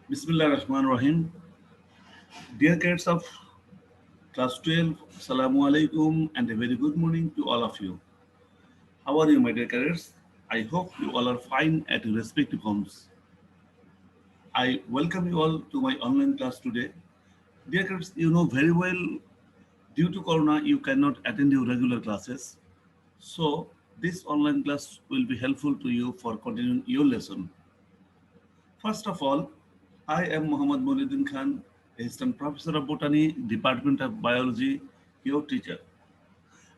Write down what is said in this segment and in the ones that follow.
Bismillahirrahmanirrahim. Dear kids of class 12, Assalamu alaikum and a very good morning to all of you. How are you, my dear cadets? I hope you all are fine at your respective homes. I welcome you all to my online class today. Dear kids, you know very well, due to Corona, you cannot attend your regular classes. So, this online class will be helpful to you for continuing your lesson. First of all, I am Muhammad Mouliddin Khan, Assistant Professor of Botany, Department of Biology, your teacher.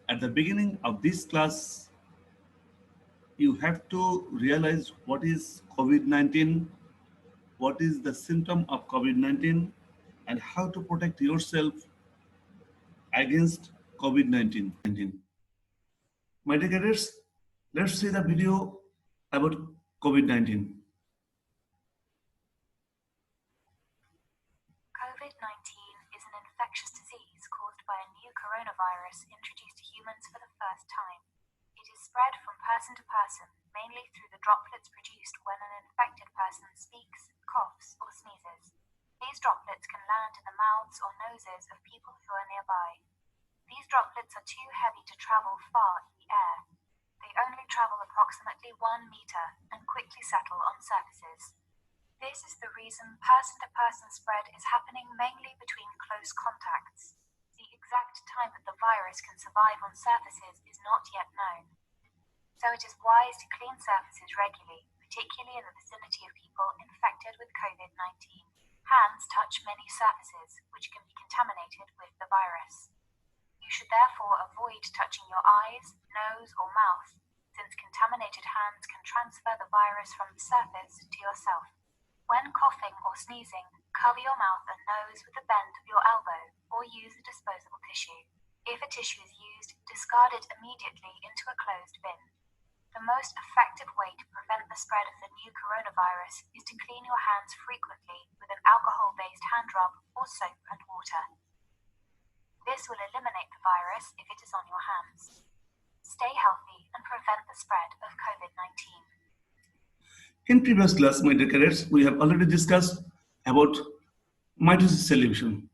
At the beginning of this class, you have to realize what is COVID-19, what is the symptom of COVID-19, and how to protect yourself against COVID-19. My dear cadets, let's see the video about COVID-19. COVID-19 is an infectious disease caused by a new coronavirus introduced to humans for the first time. It is spread from person to person, mainly through the droplets produced when an infected person speaks, coughs, or sneezes. These droplets can land in the mouths or noses of people who are nearby. These droplets are too heavy to travel far in the air. They only travel approximately 1 meter and quickly settle on surfaces. This is the reason person-to-person spread is happening mainly between close contacts. The exact time that the virus can survive on surfaces is not yet known. So it is wise to clean surfaces regularly, particularly in the vicinity of people infected with COVID-19. Hands touch many surfaces, which can be contaminated with the virus. You should therefore avoid touching your eyes, nose, or mouth, since contaminated hands can transfer the virus from the surface to yourself. When coughing or sneezing, cover your mouth and nose with the bend of your elbow or use a disposable tissue. If a tissue is used, discard it immediately into a closed bin. The most effective way to prevent the spread of the new coronavirus is to clean your hands frequently with an alcohol-based hand rub or soap and water. This will eliminate the virus if it is on your hands. Stay healthy and prevent the spread of COVID-19. In previous class, my dear cadets, we have already discussed about mitosis cell division.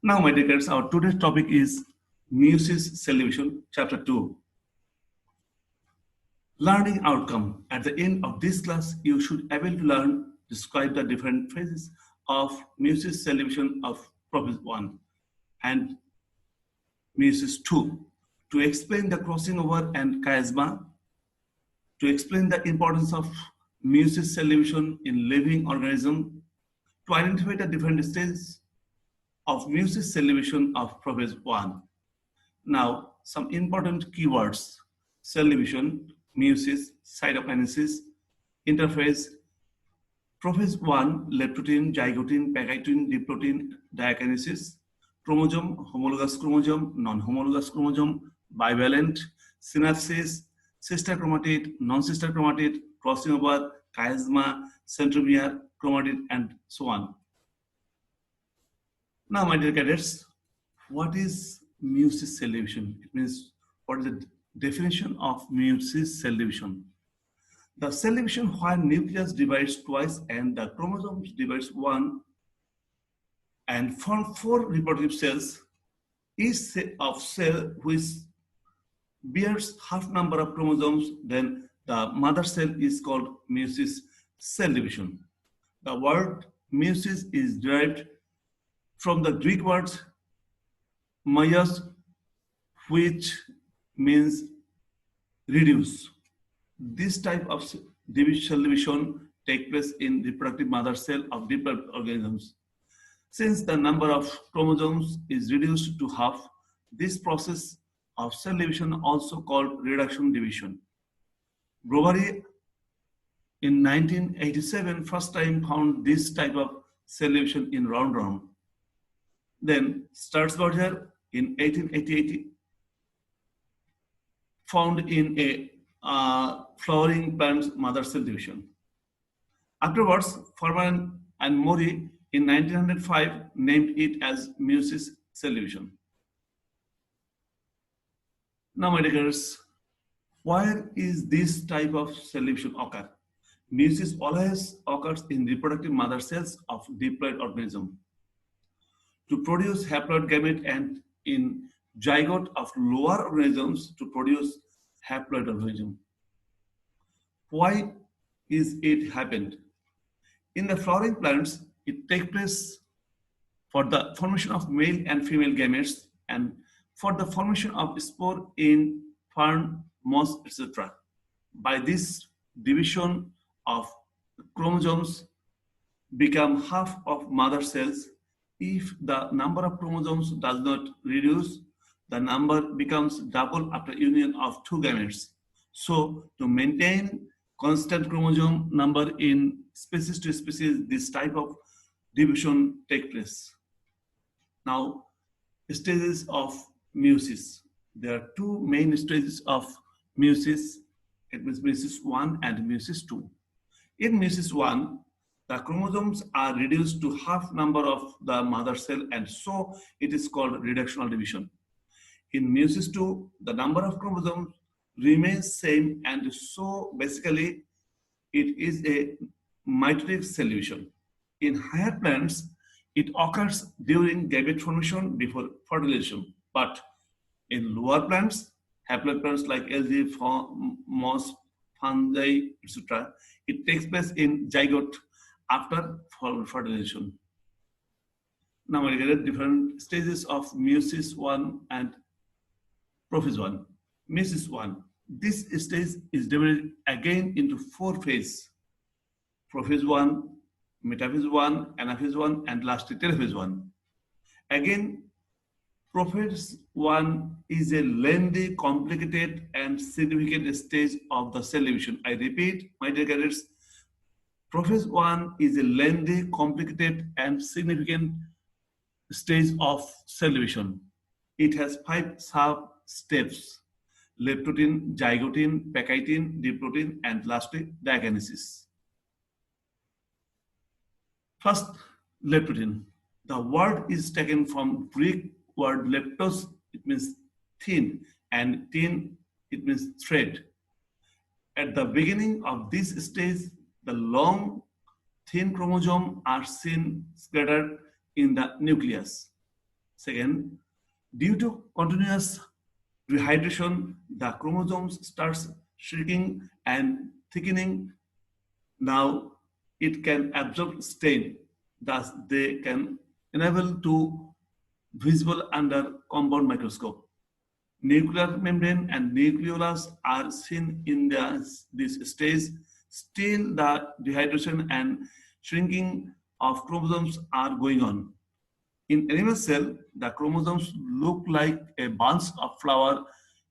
Now, my dear cadets, our today's topic is meiosis cell division, chapter 2. Learning outcome. At the end of this class, you should be able to learn, describe the different phases of meiosis cell division of PROPHASE-I and MEIOSIS-II, to explain the crossing over and chiasma, to explain the importance of meiosis cell division in living organism, to identify the different stages of meiosis cell division of PROPHASE-I. Now, some important keywords: cell division, meiosis, cytokinesis, interphase, PROPHASE-I, leptotene, zygotene, pachytene, diplotene, diakinesis, chromosome, homologous chromosome, non-homologous chromosome, bivalent, synapses, sister chromatid, non-sister chromatid, crossing over, chiasma, centromere, chromatid, and so on. Now, my dear cadets, what is meiosis cell division? It means, what is the definition of meiosis cell division? The cell division where nucleus divides twice and the chromosomes divides one and form 4 reproductive cells, each of cell which bears half number of chromosomes, then the mother cell is called meiosis cell division. The word meiosis is derived from the Greek word meios, which means reduce. This type of cell division takes place in reproductive mother cell of developed organisms. Since the number of chromosomes is reduced to half, this process of cell division also called reduction division. Brovary in 1987 first time found this type of cell division in round worm. Then Sturzberger in 1888 found in a flowering plant mother cell division. Afterwards, Furman and Mori in 1905 named it as meiosis cell division. Now, my dear girls, where is this type of cell division occur? Meiosis always occurs in reproductive mother cells of diploid organism to produce haploid gamete and in zygote of lower organisms to produce haploid organism. Why is it happened? In the flowering plants, it takes place for the formation of male and female gametes and for the formation of spore in fern, moss, etc. By this division of chromosomes become half of mother cells. If the number of chromosomes does not reduce, the number becomes double after union of two gametes. So to maintain constant chromosome number in species to species, this type of division takes place. Now, stages of meiosis. There are two main stages of meiosis. It means meiosis I and meiosis II. In meiosis I, the chromosomes are reduced to half number of the mother cell, and so it is called reductional division. In meiosis II, the number of chromosomes remains same, and so basically it is a mitotic solution. In higher plants, it occurs during gamete formation before fertilization, but in lower plants, haploid plants like algae, moss, fungi, etc., it takes place in zygote after fertilization. Now we get different stages of meiosis I and prophase-I. Meiosis I. This stage is divided again into four phases: prophase-I, Metaphase-I, Anaphase-I, and lastly Telophase-I. Again, prophase-I is a lengthy, complicated, and significant stage of the cell division. I repeat, my dear cadets, prophase-I is a lengthy, complicated, and significant stage of cell division. It has 5 sub-steps: leptotene, zygotene, pachytene, diplotene, and lastly diakinesis. First, leptotene. The word is taken from Greek word leptos, it means thin, and thin, it means thread. At the beginning of this stage, the long, thin chromosome are seen scattered in the nucleus. Second, due to continuous rehydration, the chromosomes starts shrinking and thickening. Now it can absorb stain, thus they can enable to visible under compound microscope. Nuclear membrane and nucleolus are seen in this stage. Still, the dehydration and shrinking of chromosomes are going on. In animal cell, the chromosomes look like a bunch of flower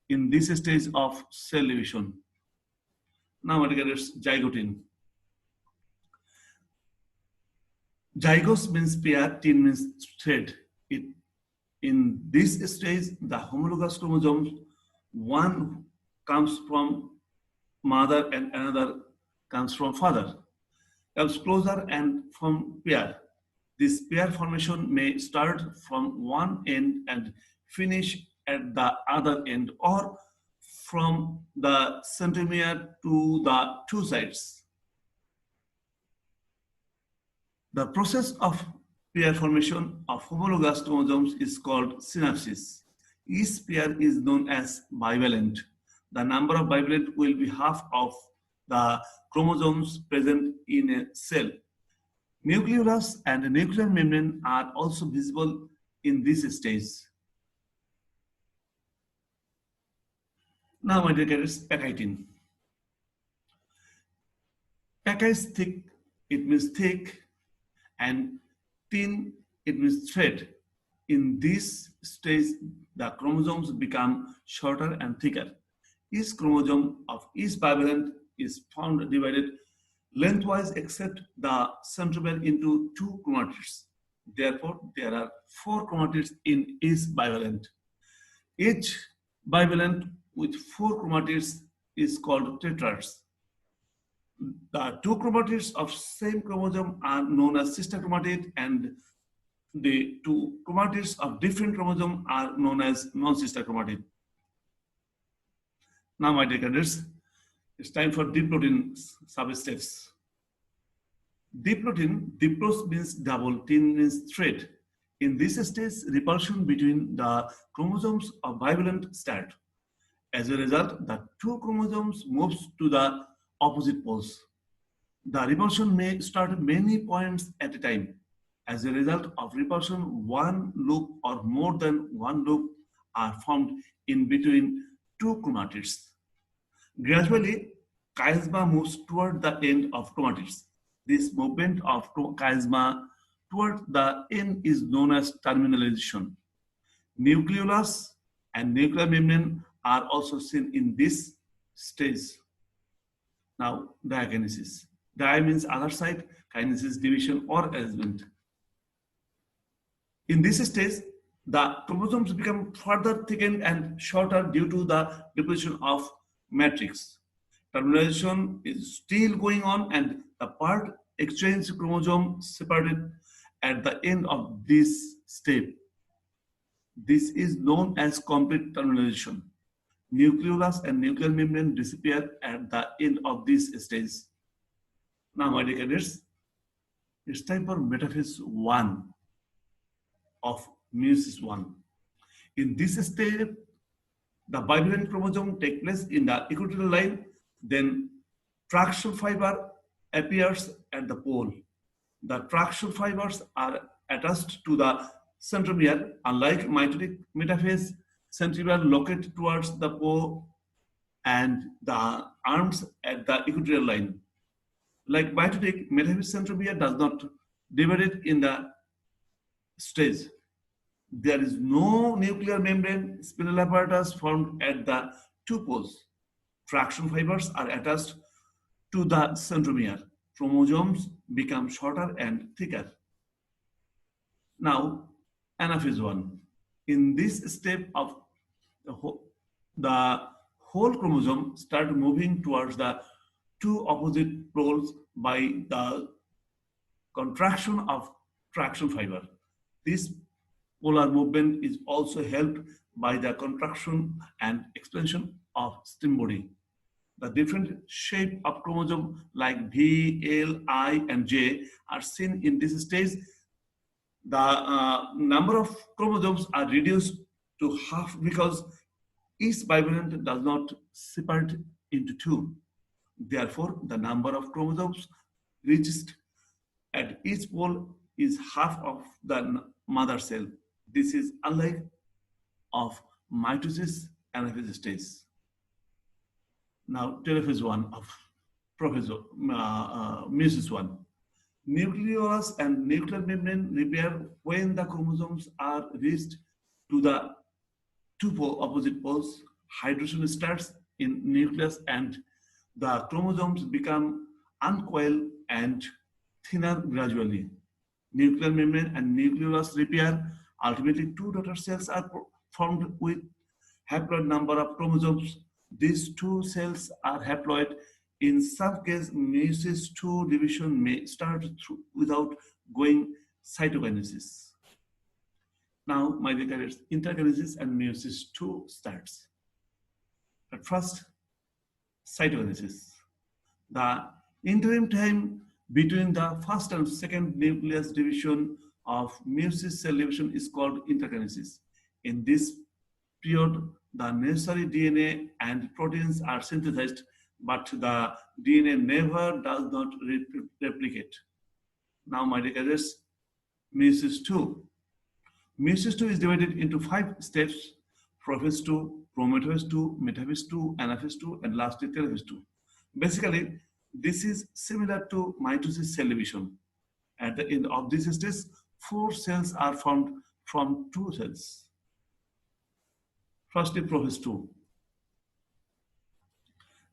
in this stage of cell division. Now, what is zygotene? Zygos means pair, tin means thread. In this stage, the homologous chromosomes, one comes from mother and another comes from father, comes closer and from pair. This pair formation may start from one end and finish at the other end, or from the centromere to the two sides. The process of pair formation of homologous chromosomes is called synapsis. Each pair is known as bivalent. The number of bivalent will be half of the chromosomes present in a cell. Nucleolus and nuclear membrane are also visible in this stage. Now, my dear cadets, pachytene. Pachy is thick, it means thick, and thin, it means thread. In this stage, the chromosomes become shorter and thicker. Each chromosome of each bivalent is found divided lengthwise except the centromere into 2 chromatids. Therefore, there are 4 chromatids in each bivalent. Each bivalent with 4 chromatids is called tetrads. The 2 chromatids of same chromosome are known as sister chromatid, and the 2 chromatids of different chromosome are known as non-sister chromatid. Now, my dear cadets, It's time for Diplotene substates. Diplotene, diplos means double, tene means thread. In this stage, repulsion between the chromosomes of bivalent start. As a result, the two chromosomes moves to the opposite poles. The repulsion may start at many points at a time. As a result of repulsion, one loop or more than one loop are formed in between two chromatids. Gradually, chiasma moves toward the end of chromatids. This movement of chiasma toward the end is known as terminalization. Nucleolus and nuclear membrane are also seen in this stage. Now, diakinesis. Dia means other side, kinesis, division or arrangement. In this stage, the chromosomes become further thickened and shorter due to the depletion of matrix. Terminalization is still going on and the part exchange chromosome separated at the end of this step. This is known as complete terminalization. Nucleolus and nuclear membrane disappear at the end of this stage. Now, my dear cadets, it's time for Metaphase-I of MEIOSIS-I. In this step, the bivalent chromosome takes place in the equatorial line, then traction fiber appears at the pole. The traction fibers are attached to the centromere. Unlike mitotic metaphase, centromere locate towards the pole and the arms at the equatorial line. Like mitotic, metaphase centromere does not divide in the stage. There is no nuclear membrane spindle apparatus formed at the two poles. Traction fibers are attached to the centromere. Chromosomes become shorter and thicker. Now, Anaphase-I. In this step of the whole chromosome start moving towards the two opposite poles by the contraction of traction fiber. This polar movement is also helped by the contraction and expansion of stem body. The different shape of chromosome like V, L, I, and J are seen in this stage. The number of chromosomes are reduced to half because each bivalent does not separate into two. Therefore, the number of chromosomes reached at each pole is half of the mother cell. This is unlike of mitosis anaphase stage. Now, Telophase-I of MEIOSIS-I. Nucleolus and nuclear membrane repair when the chromosomes are reached to the two opposite poles. Hydration starts in nucleus and the chromosomes become uncoiled and thinner gradually. Nuclear membrane and nucleolus repair. Ultimately, two daughter cells are formed with haploid number of chromosomes. These two cells are haploid. In some cases, meiosis II division may start without going cytokinesis. Now, my dear cadets, interkinesis and meiosis II starts. But first, cytokinesis. The interim time between the first and second nucleus division of meiosis cell division is called interkinesis. In this period, the necessary DNA and proteins are synthesized, but the DNA never does not replicate. Now, my dear cadets, meiosis II. Meiosis II is divided into 5 steps: PROPHASE-II, PROMETHASE-II, Metaphase-II, Anaphase-II, and lastly Telophase-II. Basically, this is similar to mitosis cell division. At the end of this stage, 4 cells are formed from 2 cells. Firstly, PROPHASE-II.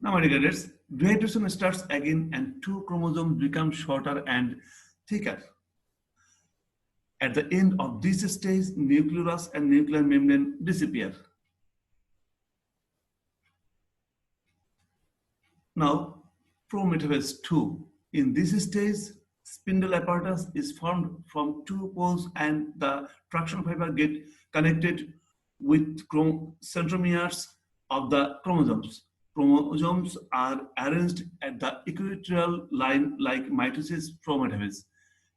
Now, my dear cadets, dehydration starts again and 2 chromosomes become shorter and thicker. At the end of this stage, nucleolus and nuclear membrane disappear. Now, PROMETHASE-II. In this stage, spindle apparatus is formed from 2 poles and the traction fiber get connected with centromeres of the chromosomes. chromosomes are arranged at the equatorial line like mitosis from metaphase.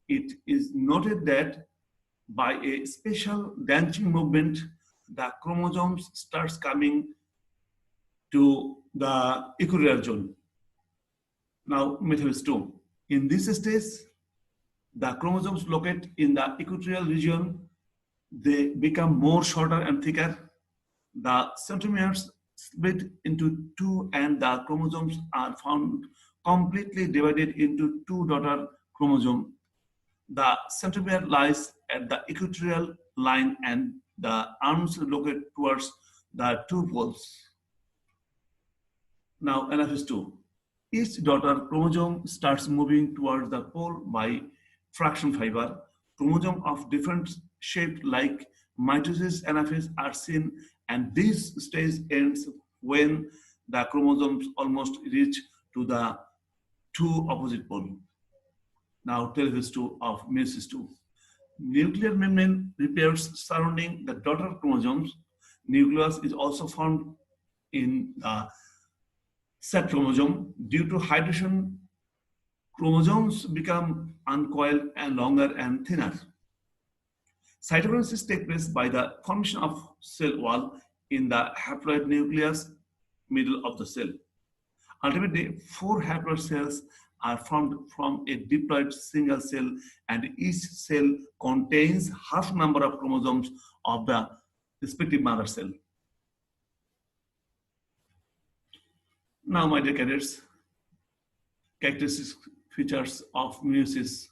It is noted that by a special branching movement, the chromosomes starts coming to the equatorial zone. Now, Metaphase-II. In this stage, the chromosomes locate in the equatorial region. They become more shorter and thicker. The centromeres split into two, and the chromosomes are found completely divided into two daughter chromosomes. The centromere lies at the equatorial line, and the arms locate towards the two poles. Now, Anaphase-II. Each daughter chromosome starts moving towards the pole by fraction fiber. Chromosomes of different shape like mitosis anaphase are seen, and this stage ends when the chromosomes almost reach to the two opposite poles. Now, Telophase-II of meiosis-II. Nuclear membrane repairs surrounding the daughter chromosomes. Nucleus is also found in the set chromosome. Due to hydration, chromosomes become uncoiled and longer and thinner. Cytokinesis takes place by the formation of cell wall in the haploid nucleus, middle of the cell. Ultimately, 4 haploid cells are formed from a diploid single cell, and each cell contains half number of chromosomes of the respective mother cell. Now, my dear cadets, characteristic features of meiosis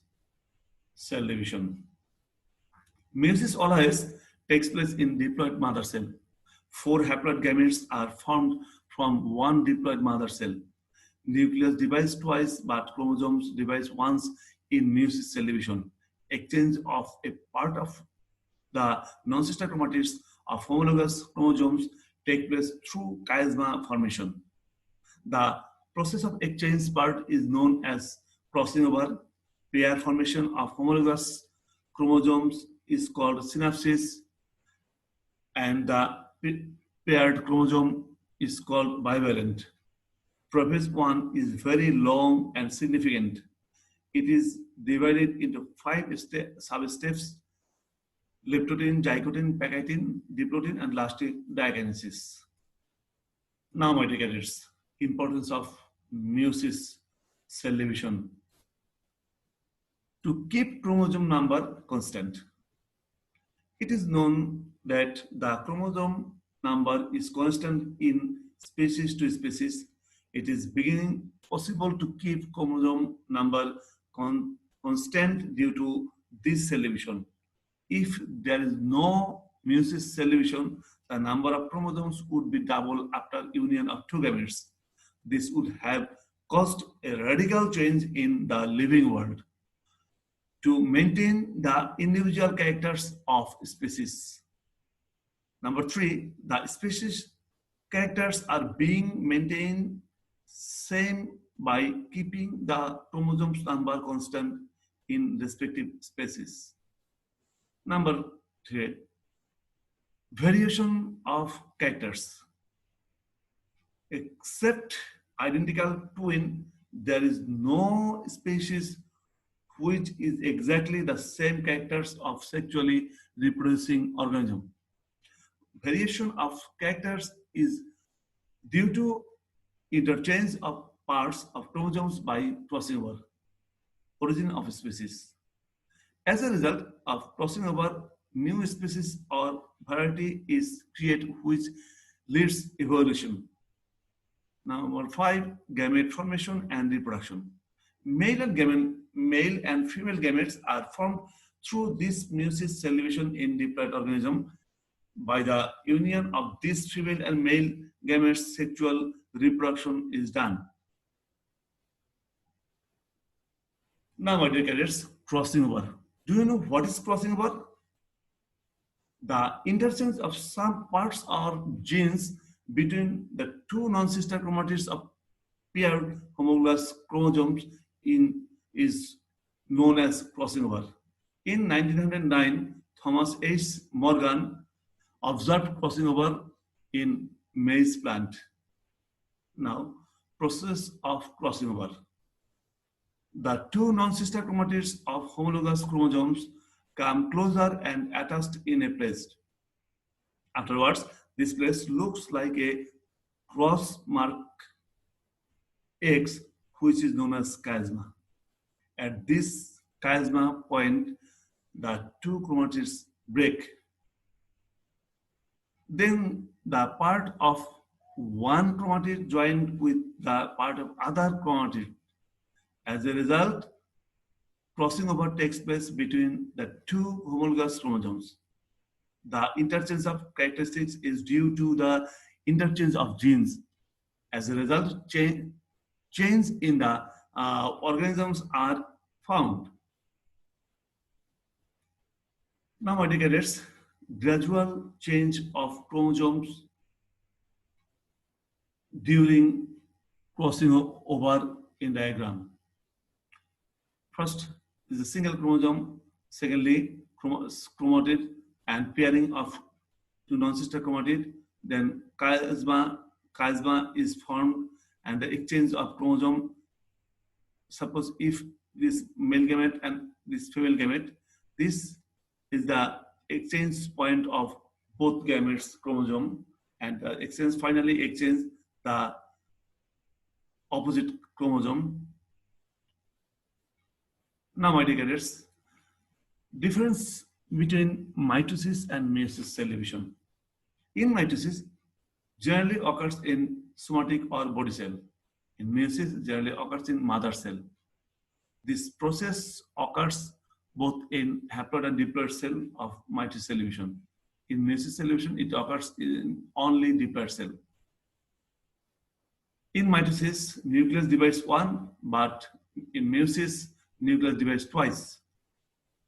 cell division. Meiosis always takes place in diploid mother cell. 4 haploid gametes are formed from one diploid mother cell. Nucleus divides twice, but chromosomes divide once in meiosis cell division. Exchange of a part of the non-sister chromatids of homologous chromosomes take place through chiasma formation. The process of exchange part is known as crossing over. Pair formation of homologous chromosomes is called synapsis, and the paired chromosome is called bivalent. PROPHASE-I is very long and significant. It is divided into 5 sub-steps: Leptotene, Zygotene, Diakinesis, Diplotene, and lastly Diakinesis. Now, my dear cadets, importance of meiosis cell division. To keep chromosome number constant. It is known that the chromosome number is constant in species to species. It is beginning possible to keep chromosome number constant due to this cell division. If there is no meiosis cell division, the number of chromosomes would be double after union of 2 gametes. This would have caused a radical change in the living world. To maintain the individual characters of species. Number 3, the species characters are being maintained same by keeping the chromosomes number constant in respective species. Number 3, variation of characters. Except identical twin, there is no species which is exactly the same characters of sexually reproducing organism. Variation of characters is due to interchange of parts of chromosomes by crossing over, origin of species. As a result of crossing over, new species or variety is created, which leads evolution. Number 5, gamete formation and reproduction. Male and female gametes are formed through this meiosis cell division in diploid organism. By the union of these female and male gametes, sexual reproduction is done. Now, my dear cadets, crossing over. Do you know what is crossing over? The interchange of some parts or genes between the 2 non-sister chromatids of paired homologous chromosomes is known as crossing over. In 1909, Thomas H. Morgan observed crossing over in maize plant. Now, process of crossing over. The two non-sister chromatids of homologous chromosomes come closer and attached in a place. Afterwards, this place looks like a cross mark X, which is known as chiasma. At this chiasma point, the two chromatids break. Then the part of one chromatid joined with the part of other chromatid. As a result, crossing over takes place between the two homologous chromosomes. The interchange of characteristics is due to the interchange of genes. As a result, changes in the organisms are found. Now, my dear cadets, gradual change of chromosomes during crossing over in diagram. First is a single chromosome, secondly chromatid and pairing of two non-sister chromatid, then chiasma is formed and the exchange of chromosome. Suppose if this male gamete and this female gamete, this is the exchange point of both gametes chromosome, and finally exchange the opposite chromosome. Now, my dear cadets, difference between mitosis and meiosis cell division. In mitosis, generally occurs in somatic or body cell. In meiosis, generally occurs in mother cell. This process occurs both in haploid and diploid cell of mitosis cell division. In meiosis cell division, it occurs in only diploid cell. In mitosis, nucleus divides once, but in meiosis, nucleus divides twice.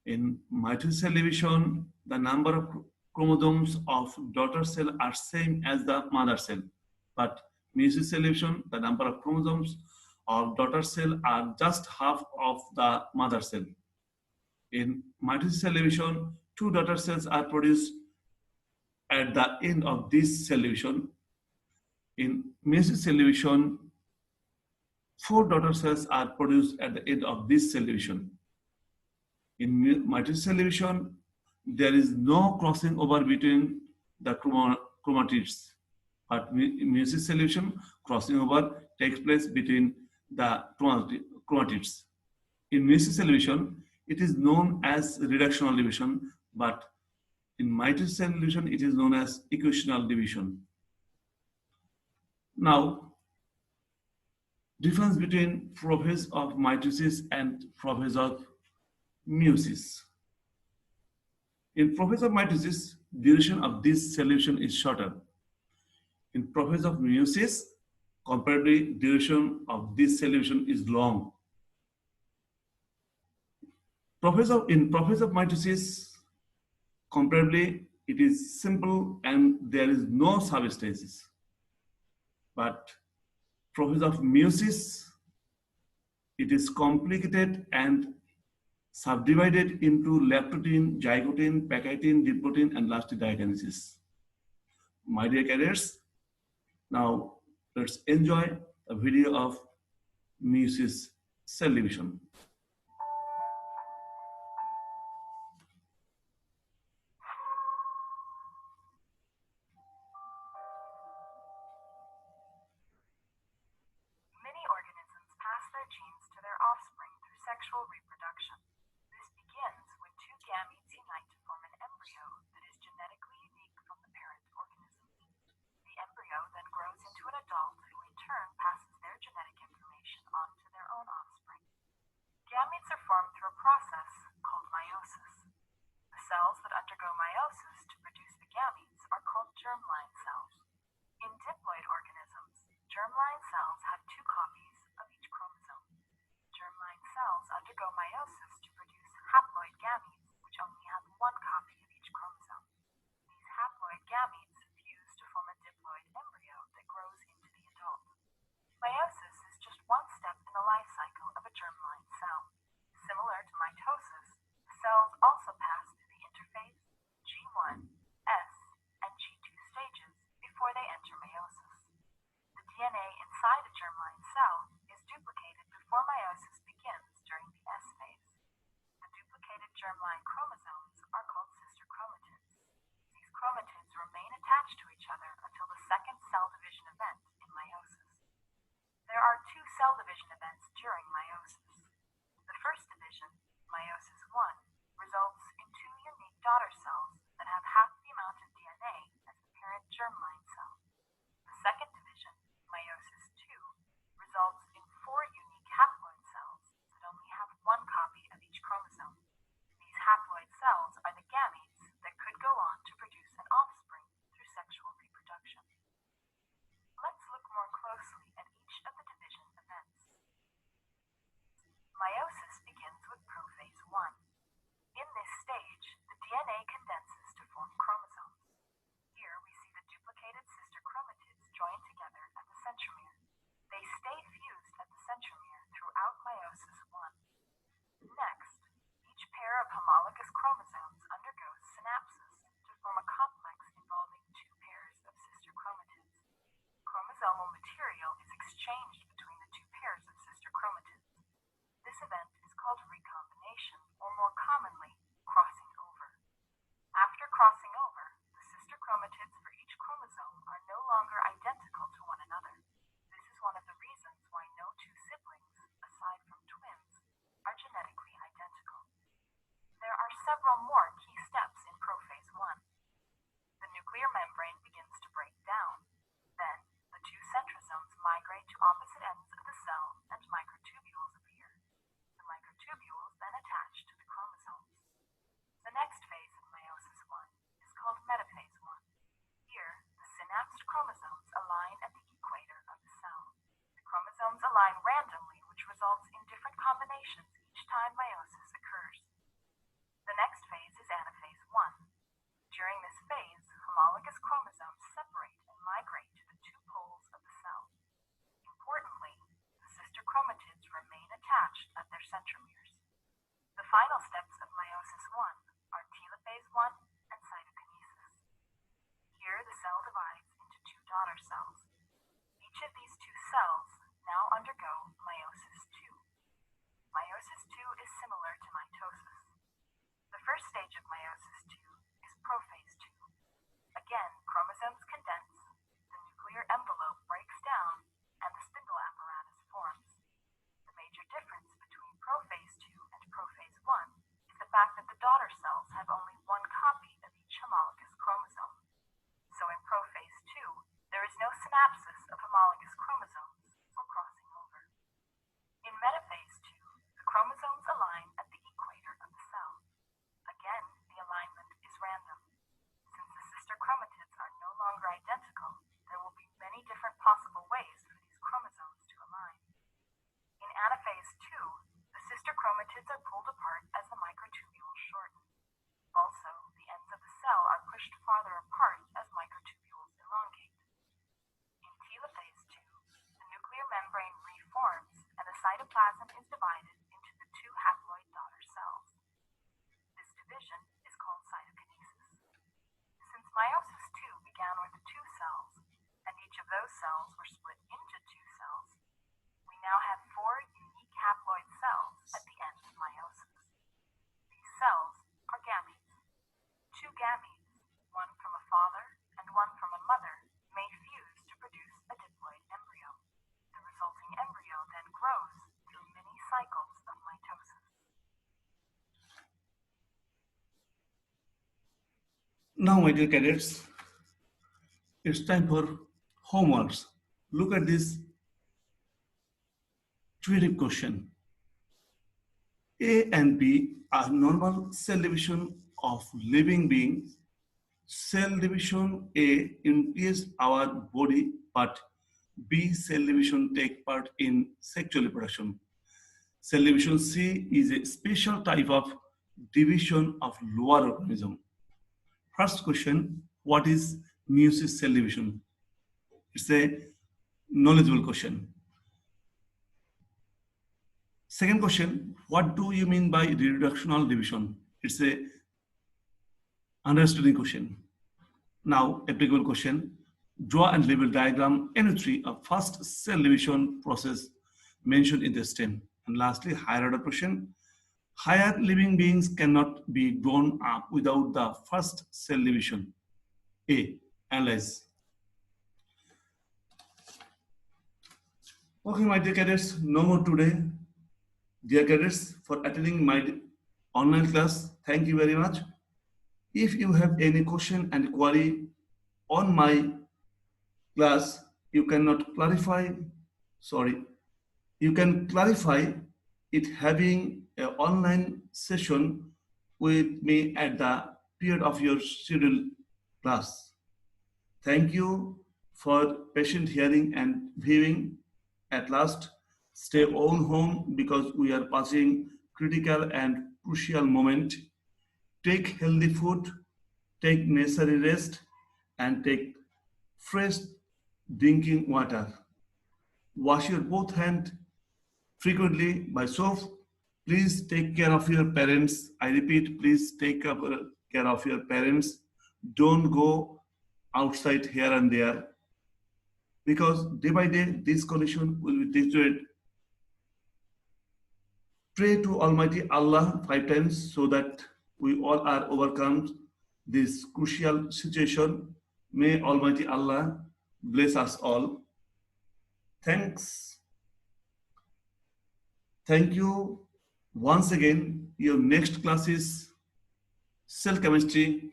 In mitosis cell division, the number of chromosomes of daughter cell are same as the mother cell, but meiosis cell division, the number of chromosomes of daughter cell are just half of the mother cell. In mitosis cell division, two daughter cells are produced at the end of this cell division. In meiosis cell division, four daughter cells are produced at the end of this cell division. In mitosis cell division, there is no crossing over between the chromatids. But in meiosis cell division, crossing over takes place between the chromatids. In meiosis cell division, it is known as reductional division, but in mitosis cell division, it is known as equational division. Now, difference between prophase of mitosis and prophase of meiosis. In prophase of mitosis, duration of this cell division is shorter. In prophase of meiosis, comparatively, duration of this cell division is long. In prophase of mitosis, comparatively, it is simple and there is no substages. But prophase of meiosis, it is complicated and subdivided into leptotene, zygotene, pachytene, diplotene, and lastly diakinesis. My dear cadets, now let's enjoy a video of meiosis cell division. Many organisms pass their genes to their offspring through sexual reproduction. This begins when two gametes unite to form an embryo that is genetically unique from the parent organism. The embryo then grows into an adult who in turn passes their genetic information on to their own offspring. Gametes are formed through a process called meiosis. The cells that undergo meiosis to produce the gametes are called germline cells. In diploid organisms, germline cells have two copies of each chromosome. Germline cells undergo meiosis to produce haploid gametes, which only have one copy of each chromosome. These haploid gametes fuse to form a diploid embryo that grows into the adult. Meiosis is just one step in the life cycle of a germline cell. Similar to mitosis, germline chromosomes are called sister chromatids. These chromatids remain attached to each other until the second cell division event in meiosis. There are two cell division events during meiosis. The first division, meiosis-I, results in two unique daughter cells that have half the amount of DNA as the parent germline cell. The second division, meiosis-II, results in four unique haploid cells that only have one copy of each chromosome. These haploid cells are the gametes that could go on to produce an offspring through sexual reproduction. Let's look more closely at each of the division events. Meiosis begins with prophase-I. In this stage, the DNA condenses to form chromosomes. Here we see the duplicated sister chromatids joined together at the centromere. They stay fused at the centromere throughout meiosis-I. Next, each pair of homologous chromosomes undergoes synapsis to form a complex involving two pairs of sister chromatids. Chromosomal material is exchanged between the two pairs of sister chromatids. This event is called recombination, or more commonly, crossing over. After crossing over, the sister chromatids for each chromosome are no longer identical to one another. This is one of the reasons why no two siblings, aside from twins, are genetically identical. There are several more key steps in prophase-I. The nuclear membrane begins to break down. Then, the two centrosomes migrate to opposite ends of the cell and microtubules appear. The microtubules then attach to the chromosomes. The next phase of meiosis-I is called Metaphase-I. Here, the synapsed chromosomes align at the equator of the cell. The chromosomes align randomly, which results in different combinations each time meiosis occurs. The next phase is Anaphase-I. During this phase, homologous chromosomes separate and migrate to the two poles of the cell. Importantly, the sister chromatids remain attached at their centromeres. The final steps of meiosis-I are Telophase-I and Zygotene. Here, the cell divides into two daughter cells. Each of these two cells now undergo meiosis-II. Meiosis-II is similar to mitosis. The first stage of meiosis-II is prophase-II. Again, chromosomes condense, the nuclear envelope breaks down, and the spindle apparatus forms. The major difference between prophase-II and prophase-I is the fact that the daughter cells have only one copy of each homologous chromosome. So in prophase-II, there is no synapsis of homologous chromosomes or crossing over. In metaphase-II, the chromosomes align at the equator of the cell. Again, the alignment is random. Since the sister chromatids are no longer identical, there will be many different possible ways for these chromosomes to align. In Anaphase-II, the sister chromatids are pulled apart as the microtubules shorten. Also, the ends of the cell are pushed farther apart as microtubules elongate. In Telophase-II, the nuclear membrane reforms and the cytoplasm is divided into the two haploid daughter cells. This division is called cytokinesis. Since meiosis-II began with two cells, and each of those cells were split into two cells, we now have four unique haploid cells at the end of meiosis. These cells are gametes. Two gametes, one from a father and one from a mother, may fuse to produce a diploid embryo. The resulting embryo then grows through many cycles of mitosis. Now, my dear cadets, it's time for homeworks. Look at this intuitive question. A and B are normal cell division of living beings. Cell division A impedes our body, but B cell division take part in sexual reproduction. Cell division C is a special type of division of lower organism. First question, what is meiosis cell division? It's a knowledgeable question. Second question, what do you mean by reductional division? It's a understanding question. Now, applicable question, draw and label diagram NO3 of first cell division process mentioned in the stem. And lastly, higher order question, Higher living beings cannot be grown up without the first cell division. A. Analyze. Okay, my dear cadets, no more today. Dear cadets, for attending my online class, thank you very much. If you have any question and query on my class, you cannot clarify, you can clarify it having an online session with me at the period of your scheduled class. Thank you for patient hearing and viewing. At last, stay on home because we are passing critical and crucial moment. Take healthy food, take necessary rest, and take fresh drinking water. Wash your both hands frequently by soap. Please take care of your parents. I repeat, please take care of your parents. Don't go outside here and there because day by day this condition will be deteriorated. Pray to Almighty Allah 5 times so that we all are overcome this crucial situation. May Almighty Allah bless us all. Thanks. Thank you once again. Your next class is cell chemistry,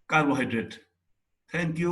carbohydrate. Thank you.